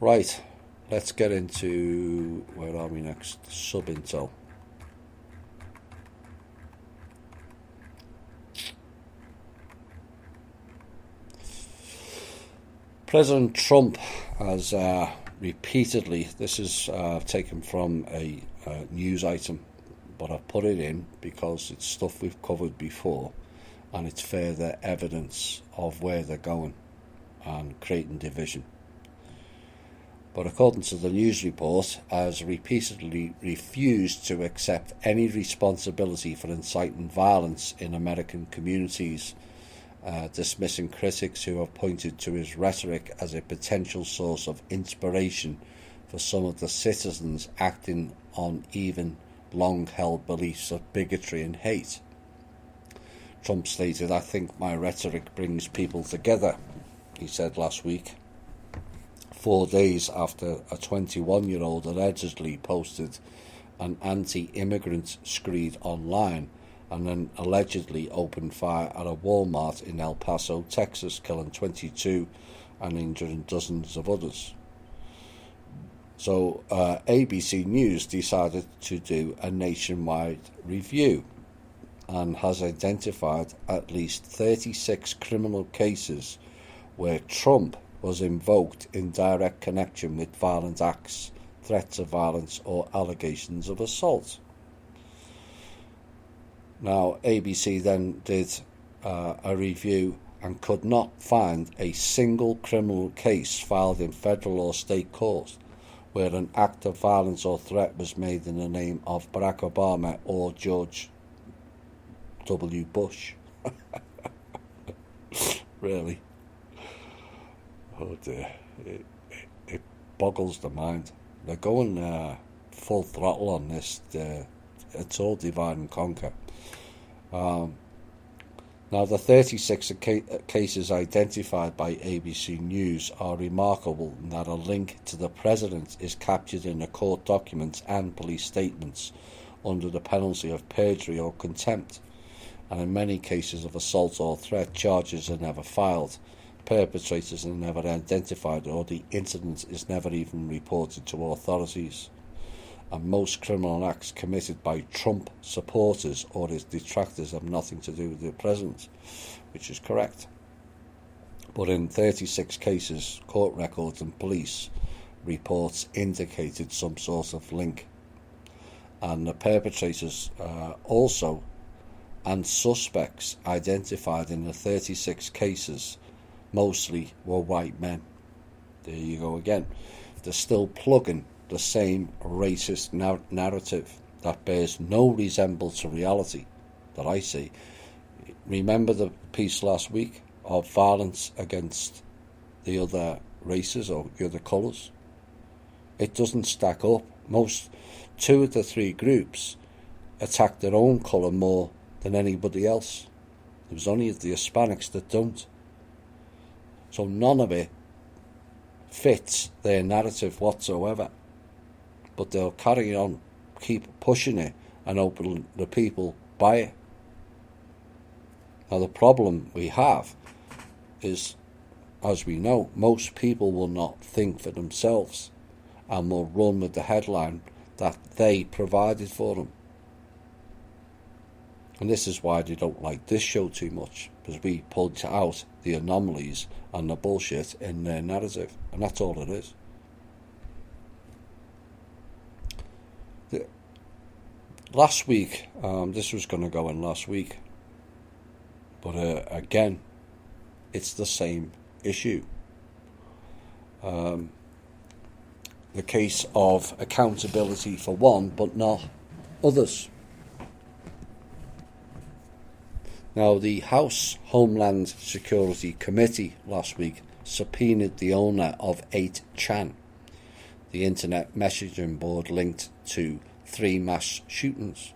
Right, let's get into, where are we next? Sub-Intel. President Trump has repeatedly, this is taken from a news item, but I've put it in because it's stuff we've covered before and it's further evidence of where they're going and creating division. But according to the news report, has repeatedly refused to accept any responsibility for inciting violence in American communities, dismissing critics who have pointed to his rhetoric as a potential source of inspiration for some of the citizens acting on even long-held beliefs of bigotry and hate. Trump stated, "I think my rhetoric brings people together," he said last week, 4 days after a 21-year-old allegedly posted an anti-immigrant screed online and then allegedly opened fire at a Walmart in El Paso, Texas, killing 22 and injuring dozens of others. So ABC News decided to do a nationwide review and has identified at least 36 criminal cases where Trump was invoked in direct connection with violent acts, threats of violence, or allegations of assault. Now, ABC then did a review and could not find a single criminal case filed in federal or state court where an act of violence or threat was made in the name of Barack Obama or George W. Bush. Really? Oh dear. It boggles the mind. They're going full throttle on this. It's all divide and conquer. Now, the 36 cases identified by ABC News are remarkable in that a link to the president is captured in the court documents and police statements under the penalty of perjury or contempt, and in many cases of assault or threat, charges are never filed, perpetrators are never identified, or the incident is never even reported to authorities. And most criminal acts committed by Trump supporters or his detractors have nothing to do with the president, which is correct. But in 36 cases, court records and police reports indicated some sort of link. And the perpetrators also and suspects identified in the 36 cases mostly were white men. There you go again. They're still plugging the same racist narrative that bears no resemblance to reality that I see. Remember the piece last week of violence against the other races or the other colours? It doesn't stack up. Two of the three groups attack their own colour more than anybody else. There's only the Hispanics that don't. So none of it fits their narrative whatsoever. But they'll carry on, keep pushing it, and open the people by it. Now the problem we have is, as we know, most people will not think for themselves and will run with the headline that they provided for them. And this is why they don't like this show too much, because we point out the anomalies and the bullshit in their narrative, and that's all it is. Last week, this was going to go in last week, but again, it's the same issue. The case of accountability for one, but not others. Now, the House Homeland Security Committee last week subpoenaed the owner of 8chan, the internet messaging board linked to 3 mass shootings.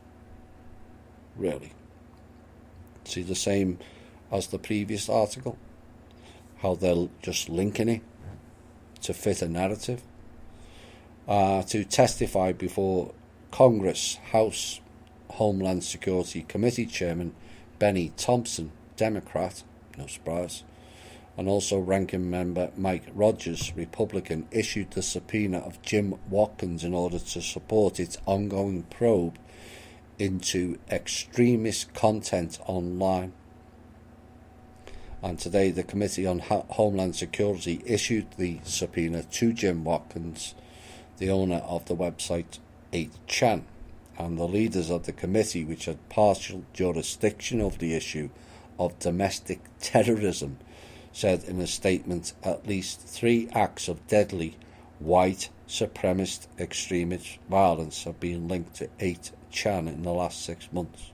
Really? See, the same as the previous article? How they're just linking it to fit a narrative. To testify before Congress, House Homeland Security Committee Chairman Benny Thompson, Democrat, no surprise, And also Ranking Member Mike Rogers, Republican, issued the subpoena of Jim Watkins in order to support its ongoing probe into extremist content online. And today the Committee on Homeland Security issued the subpoena to Jim Watkins, the owner of the website 8chan, and the leaders of the committee, which had partial jurisdiction over the issue of domestic terrorism, said in a statement at least 3 acts of deadly white supremacist extremist violence have been linked to 8chan in the last 6 months.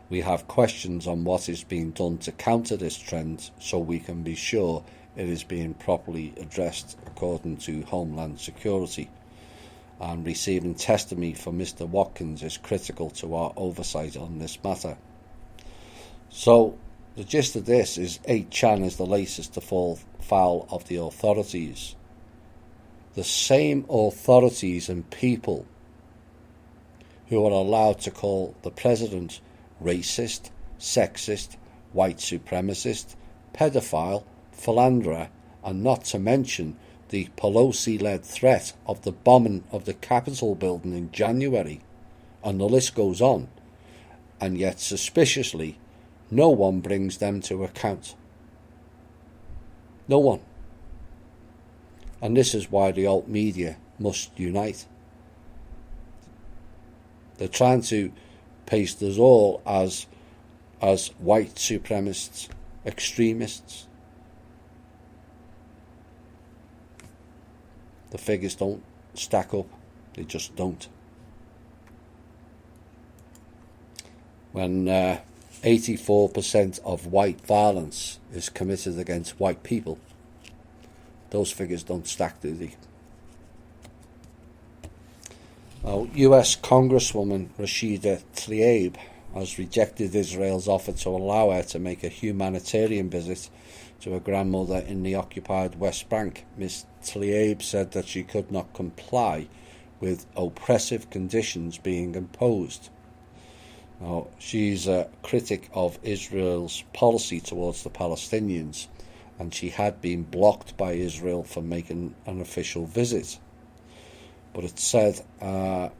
We have questions on what is being done to counter this trend so we can be sure it is being properly addressed, according to Homeland Security. And receiving testimony from Mr. Watkins is critical to our oversight on this matter. So, the gist of this is 8chan is the latest to fall foul of the authorities. The same authorities and people who are allowed to call the president racist, sexist, white supremacist, pedophile, philanderer, and not to mention the Pelosi-led threat of the bombing of the Capitol building in January, and the list goes on, and yet suspiciously no one brings them to account. No one. And this is why the alt media must unite. They're trying to paste us all as white supremacists, extremists. The figures don't stack up. They just don't. When 84% of white violence is committed against white people, those figures don't stack, do they? Now, US Congresswoman Rashida Tlaib has rejected Israel's offer to allow her to make a humanitarian visit to her grandmother in the occupied West Bank. Ms. Tlaib said that she could not comply with oppressive conditions being imposed. Now, she's a critic of Israel's policy towards the Palestinians, and she had been blocked by Israel from making an official visit. But it said a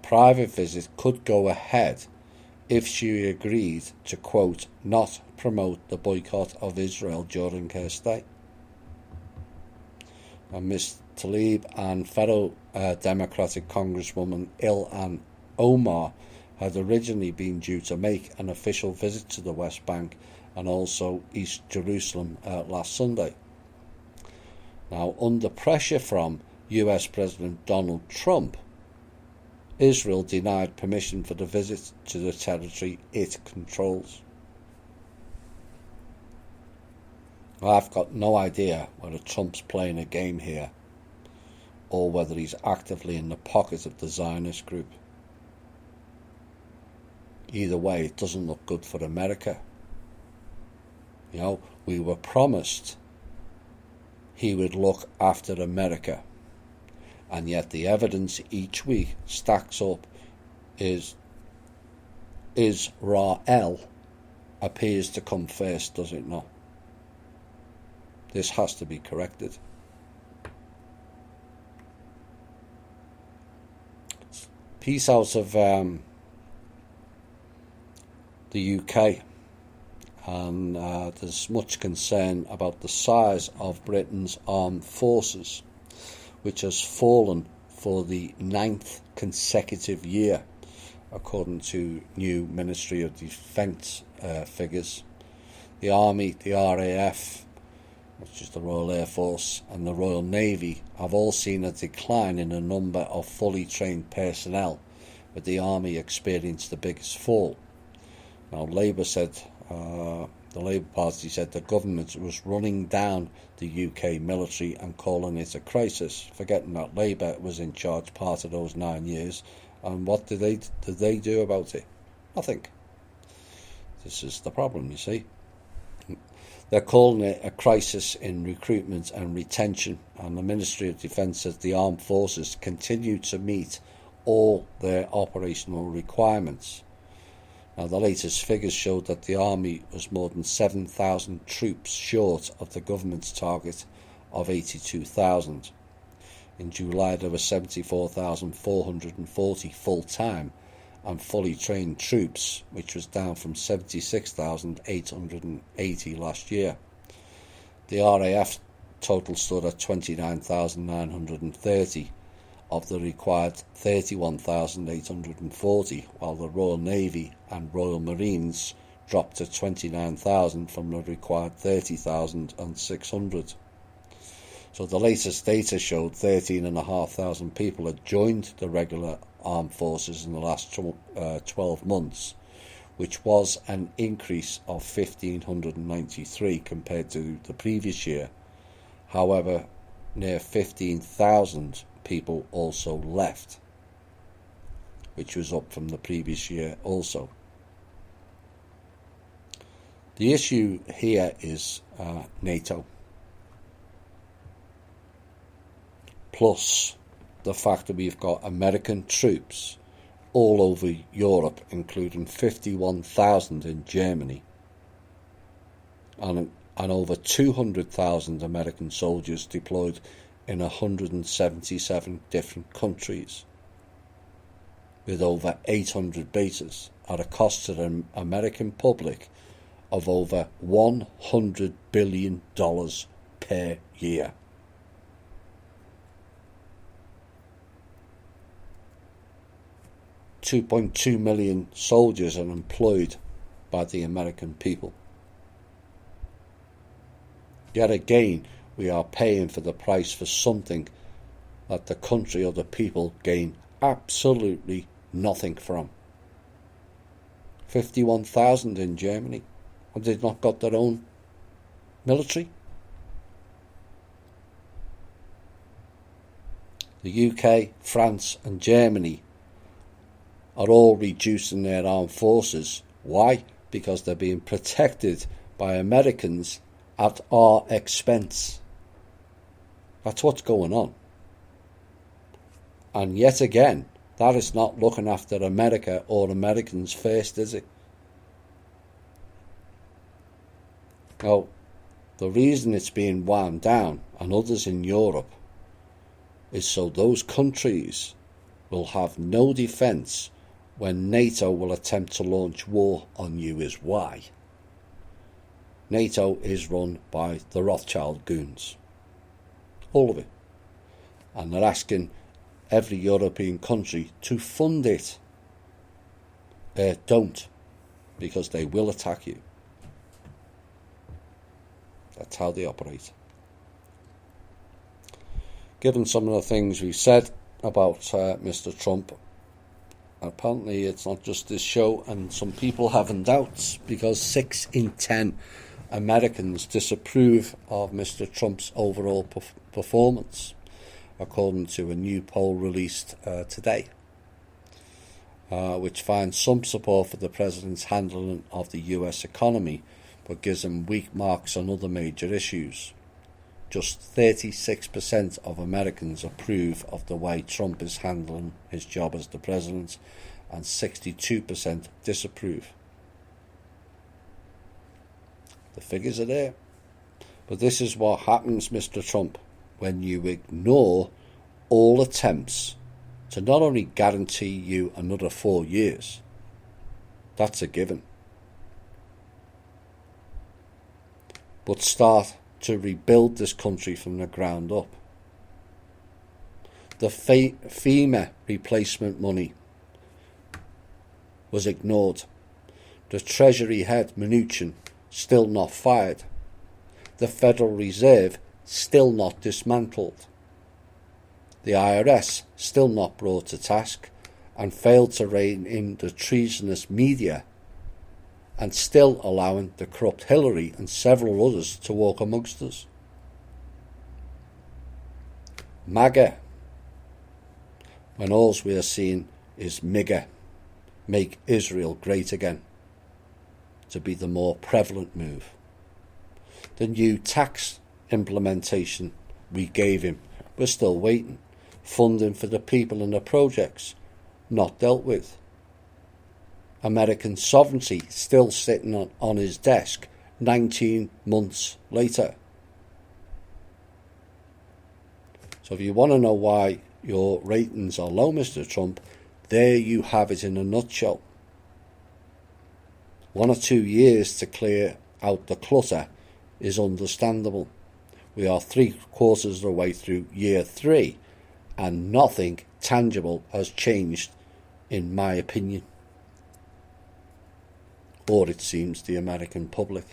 private visit could go ahead if she agreed to, quote, not promote the boycott of Israel during her stay. And Ms. Tlaib and fellow Democratic Congresswoman Ilhan Omar had originally been due to make an official visit to the West Bank and also East Jerusalem last Sunday. Now, under pressure from US President Donald Trump, Israel denied permission for the visit to the territory it controls. I've got no idea whether Trump's playing a game here or whether he's actively in the pocket of the Zionist group. Either way, it doesn't look good for America. You know, we were promised he would look after America, and yet the evidence each week stacks up is Israel appears to come first, does it not? This has to be corrected. Piece out of the UK, and there's much concern about the size of Britain's armed forces, which has fallen for the 9th consecutive year, according to new Ministry of Defence figures. The Army, the RAF, which is the Royal Air Force, and the Royal Navy have all seen a decline in the number of fully trained personnel, with the Army experienced the biggest fall. Now, Labour said, the Labour Party said the government was running down the UK military and calling it a crisis, forgetting that Labour was in charge part of those 9 years. And what did they do about it? Nothing. This is the problem, you see. They're calling it a crisis in recruitment and retention, and the Ministry of Defence says the armed forces continue to meet all their operational requirements. Now, the latest figures showed that the army was more than 7,000 troops short of the government's target of 82,000. In July, there were 74,440 full-time and fully trained troops, which was down from 76,880 last year. The RAF total stood at 29,930 of the required 31,840, while the Royal Navy and Royal Marines dropped to 29,000 from the required 30,600. So the latest data showed 13,500 people had joined the regular armed forces in the last 12 months, which was an increase of 1,593 compared to the previous year. However, near 15,000 people also left, which was up from the previous year also. The issue here is NATO, plus the fact that we've got American troops all over Europe, including 51,000 in Germany, and over 200,000 American soldiers deployed in 177 different countries, with over 800 bases at a cost to the American public of over $100 billion per year. $2.2 million soldiers are employed by the American people. Yet again, we are paying for the price for something that the country or the people gain absolutely nothing from. 51,000 in Germany, and they've not got their own military. The UK, France and Germany are all reducing their armed forces. Why? Because they're being protected by Americans at our expense. That's what's going on. And yet again, that is not looking after America or Americans first, is it? Now, the reason it's being wound down, and others in Europe, is so those countries will have no defence when NATO will attempt to launch war on you. Is why. NATO is run by the Rothschild goons. All of it. And they're asking every European country to fund it. Don't, because they will attack you. That's how they operate. Given some of the things we've said about Mr. Trump, apparently it's not just this show, and some people having doubts, because 6 in 10 Americans disapprove of Mr. Trump's overall performance, according to a new poll released today, which finds some support for the president's handling of the US economy, but gives him weak marks on other major issues. Just 36% of Americans approve of the way Trump is handling his job as the president, and 62% disapprove. The figures are there. But this is what happens, Mr. Trump, when you ignore all attempts to not only guarantee you another 4 years, that's a given, but start to rebuild this country from the ground up. The FEMA replacement money was ignored. The Treasury head, Mnuchin, still not fired. The Federal Reserve still not dismantled. The IRS still not brought to task, and failed to rein in the treasonous media, and still allowing the corrupt Hillary and several others to walk amongst us. MAGA, when all we are seeing is MIGA, make Israel great again, to be the more prevalent move. The new tax implementation we gave him, we're still waiting. Funding for the people and the projects, not dealt with. American sovereignty still sitting on his desk 19 months later. So if you want to know why your ratings are low, Mr. Trump, there you have it in a nutshell. 1 or 2 years to clear out the clutter is understandable. We are 3/4 of the way through year 3 and nothing tangible has changed, in my opinion. Or it seems the American public.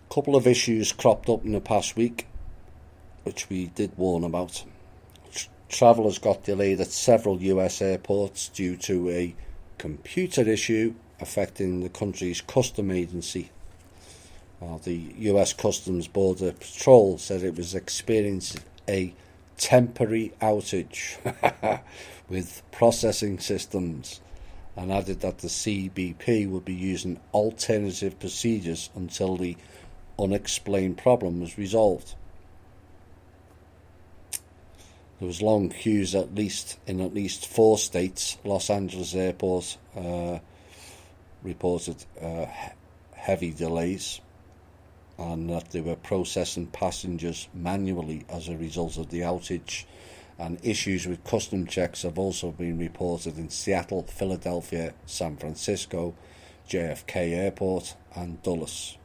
A couple of issues cropped up in the past week, which we did warn about. Travellers got delayed at several US airports due to a computer issue affecting the country's custom agency. The US Customs Border Patrol said it was experiencing a temporary outage with processing systems, and added that the CBP would be using alternative procedures until the unexplained problem was resolved. There was long queues in at least 4 states. Los Angeles Airport reported heavy delays, and that they were processing passengers manually as a result of the outage. And issues with custom checks have also been reported in Seattle, Philadelphia, San Francisco, JFK Airport and Dulles.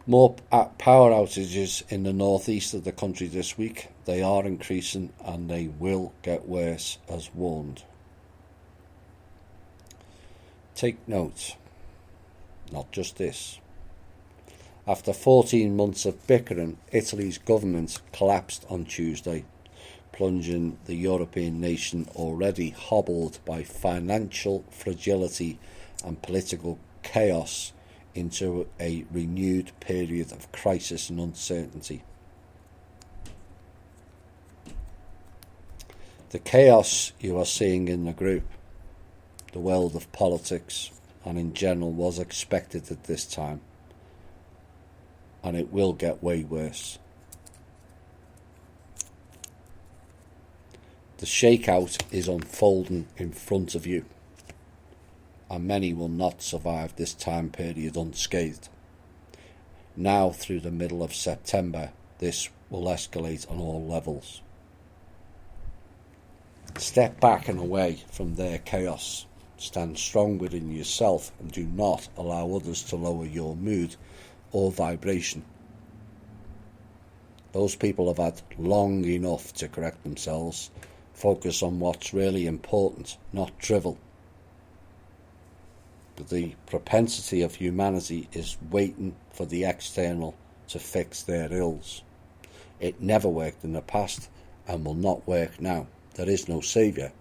More power outages in the northeast of the country this week. They are increasing and they will get worse, as warned. Take note, not just this. After 14 months of bickering, Italy's government collapsed on Tuesday, plunging the European nation, already hobbled by financial fragility and political chaos, into a renewed period of crisis and uncertainty. The chaos you are seeing in the group, the world of politics, and in general was expected at this time, and it will get way worse. The shakeout is unfolding in front of you, and many will not survive this time period unscathed. Now through the middle of September, this will escalate on all levels. Step back and away from their chaos. Stand strong within yourself and do not allow others to lower your mood or vibration. Those people have had long enough to correct themselves. Focus on what's really important, not drivel. But the propensity of humanity is waiting for the external to fix their ills. It never worked in the past and will not work now. There is no saviour.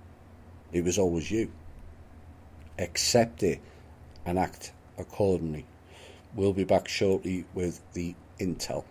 It was always you. Accept it and act accordingly. We'll be back shortly with the intel.